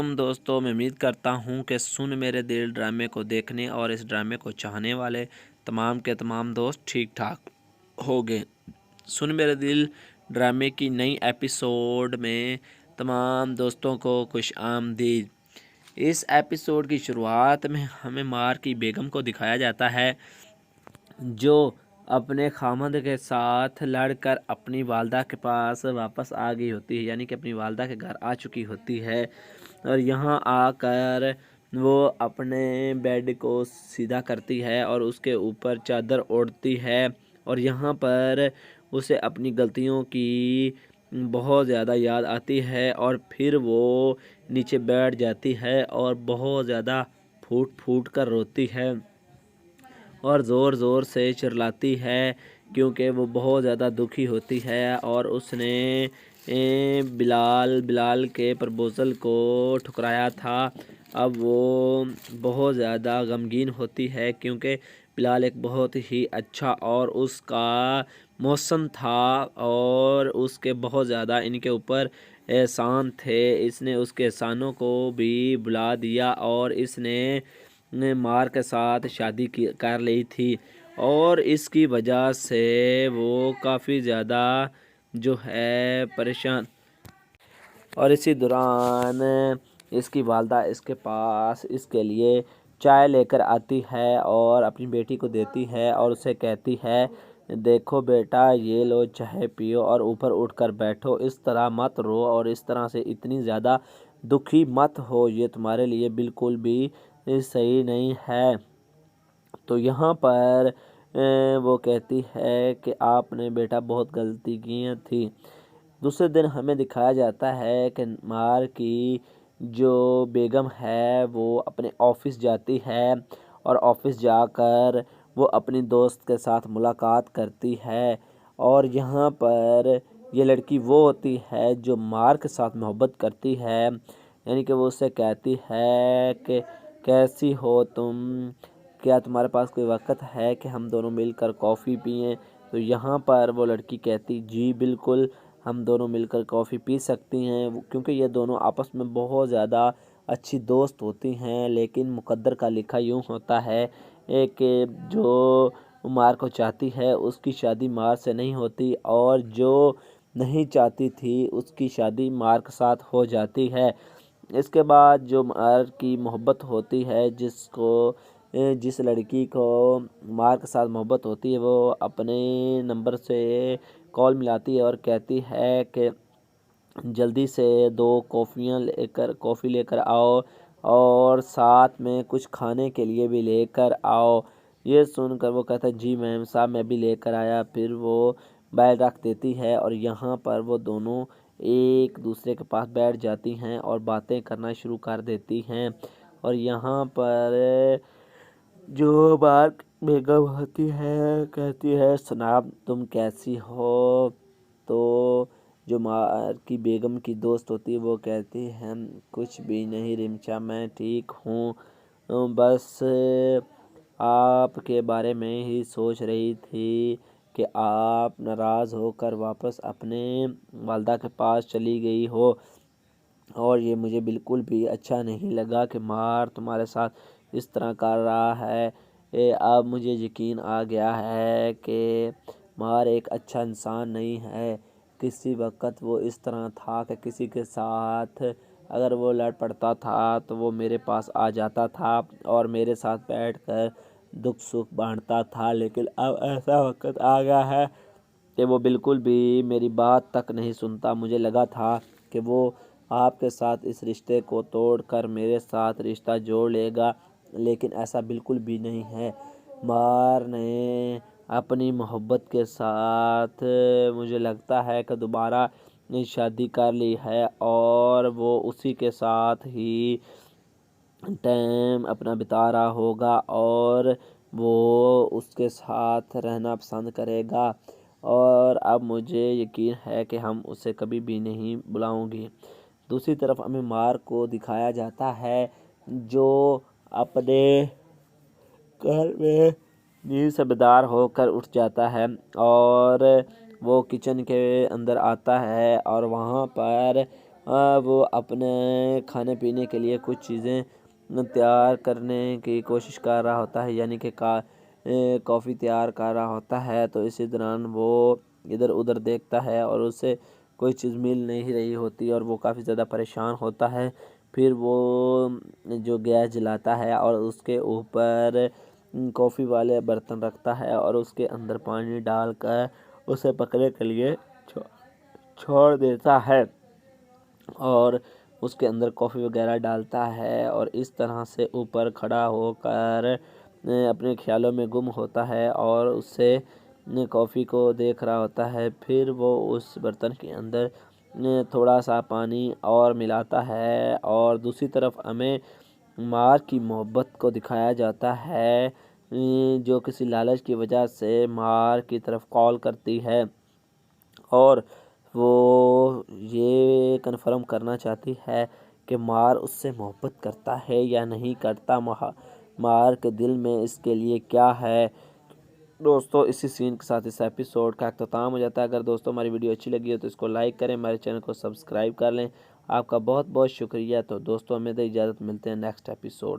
दोस्तों, मैं उम्मीद करता हूँ कि सुन मेरे दिल ड्रामे को देखने और इस ड्रामे को चाहने वाले तमाम के तमाम दोस्त ठीक ठाक होंगे। सुन मेरे दिल ड्रामे की नई एपिसोड में तमाम दोस्तों को खुश आमदीद। इस एपिसोड की शुरुआत में हमें मार की बेगम को दिखाया जाता है, जो अपने खामद के साथ लड़कर अपनी वालदा के पास वापस आ गई होती है, यानी कि अपनी वालदा के घर आ चुकी होती है। और यहाँ आकर वो अपने बेड को सीधा करती है और उसके ऊपर चादर ओढ़ती है, और यहाँ पर उसे अपनी गलतियों की बहुत ज़्यादा याद आती है, और फिर वो नीचे बैठ जाती है और बहुत ज़्यादा फूट फूट कर रोती है और ज़ोर ज़ोर से चिल्लाती है, क्योंकि वो बहुत ज़्यादा दुखी होती है और उसने बिलाल के प्रपोज़ल को ठुकराया था। अब वो बहुत ज़्यादा गमगीन होती है, क्योंकि बिलाल एक बहुत ही अच्छा और उसका मौसम था और उसके बहुत ज़्यादा इनके ऊपर एहसान थे। इसने उसके एहसानों को भी भुला दिया और इसने मार के साथ शादी कर ली थी, और इसकी वजह से वो काफ़ी ज़्यादा जो है परेशान। और इसी दौरान इसकी वालदा इसके पास इसके लिए चाय लेकर आती है और अपनी बेटी को देती है और उसे कहती है, देखो बेटा, ये लो चाय पियो और ऊपर उठकर बैठो, इस तरह मत रो और इस तरह से इतनी ज़्यादा दुखी मत हो, ये तुम्हारे लिए बिल्कुल भी सही नहीं है। तो यहाँ पर वो कहती है कि आपने बेटा बहुत गलती की थी। दूसरे दिन हमें दिखाया जाता है कि मार की जो बेगम है वो अपने ऑफिस जाती है, और ऑफिस जाकर वो अपनी दोस्त के साथ मुलाकात करती है, और यहाँ पर ये लड़की वो होती है जो मार के साथ मोहब्बत करती है, यानी कि वो उससे कहती है कि कैसी हो तुम, क्या तुम्हारे पास कोई वक़्त है कि हम दोनों मिलकर कॉफ़ी पिएं। तो यहाँ पर वो लड़की कहती, जी बिल्कुल, हम दोनों मिलकर कॉफ़ी पी सकती हैं, क्योंकि ये दोनों आपस में बहुत ज़्यादा अच्छी दोस्त होती हैं। लेकिन मुक़द्दर का लिखा यूँ होता है कि जो मार को चाहती है उसकी शादी मार से नहीं होती, और जो नहीं चाहती थी उसकी शादी मार के साथ हो जाती है। इसके बाद जो मार की मोहब्बत होती है, जिस लड़की को मार के साथ मोहब्बत होती है, वो अपने नंबर से कॉल मिलाती है और कहती है कि जल्दी से 2 कॉफ़ी लेकर आओ और साथ में कुछ खाने के लिए भी लेकर आओ। ये सुनकर वो कहता है, जी मैम साहब, मैं भी लेकर आया। फिर वो बैग रख देती है और यहाँ पर वो दोनों एक दूसरे के पास बैठ जाती हैं और बातें करना शुरू कर देती हैं। और यहाँ पर जो बात बेगम होती है कहती है, सनाब तुम कैसी हो। तो जो मार की बेगम की दोस्त होती है वो कहती है, कुछ भी नहीं रिमशा, मैं ठीक हूँ, बस आपके बारे में ही सोच रही थी कि आप नाराज़ होकर वापस अपने वालदा के पास चली गई हो, और ये मुझे बिल्कुल भी अच्छा नहीं लगा कि मार तुम्हारे साथ इस तरह कर रहा है। अब मुझे यकीन आ गया है कि मार एक अच्छा इंसान नहीं है। किसी वक्त वो इस तरह था कि किसी के साथ अगर वो लड़ पड़ता था तो वो मेरे पास आ जाता था और मेरे साथ बैठकर दुख सुख बांटता था, लेकिन अब ऐसा वक्त आ गया है कि वो बिल्कुल भी मेरी बात तक नहीं सुनता। मुझे लगा था कि वो आपके साथ इस रिश्ते को तोड़कर मेरे साथ रिश्ता जोड़ लेगा, लेकिन ऐसा बिल्कुल भी नहीं है। मार ने अपनी मोहब्बत के साथ मुझे लगता है कि दोबारा शादी कर ली है, और वो उसी के साथ ही टाइम अपना बिता रहा होगा और वो उसके साथ रहना पसंद करेगा, और अब मुझे यकीन है कि हम उसे कभी भी नहीं बुलाऊंगी। दूसरी तरफ हमें मार को दिखाया जाता है, जो अपने घर में नींद से बेदार होकर उठ जाता है और वो किचन के अंदर आता है, और वहाँ पर وہ اپنے کھانے پینے کے لیے کچھ چیزیں تیار کرنے کی کوشش کر رہا ہوتا ہے، یعنی کہ کافی تیار کر رہا ہوتا ہے، تو اسی دوران وہ ادھر ادھر دیکھتا ہے اور اسے کوئی چیز مل نہیں رہی ہوتی اور وہ کافی زیادہ پریشان ہوتا ہے۔ پھر وہ جو گیس جلاتا ہے اور اس کے اوپر کافی والے برتن رکھتا ہے اور اس کے اندر پانی ڈال کر اسے پکنے کے لیے چھوڑ دیتا ہے اور اس کے اندر کافی وغیرہ ڈالتا ہے، اور اس طرح سے اوپر کھڑا ہو کر اپنے خیالوں میں گم ہوتا ہے اور اس سے کافی کو دیکھ رہا ہوتا ہے۔ پھر وہ اس برتن کے اندر تھوڑا سا پانی اور ملاتا ہے، اور دوسری طرف ہمیں مار کی محبت کو دکھایا جاتا ہے، جو کسی لالچ کی وجہ سے مار کی طرف کال کرتی ہے اور وہ یہ کنفرم کرنا چاہتی ہے کہ مار اس سے محبت کرتا ہے یا نہیں کرتا، مار کے دل میں اس کے لیے کیا ہے۔ دوستو اسی سین کے ساتھ اس ایپیسوڈ کا اختتام ہو جاتا ہے۔ اگر دوستو ہماری ویڈیو اچھی لگی ہو تو اس کو لائک کریں، ہمارے چینل کو سبسکرائب کر لیں۔ آپ کا بہت بہت شکریہ۔ تو دوستو ہمیں دے اجازت، ملتے ہیں نیکسٹ ایپیسوڈ۔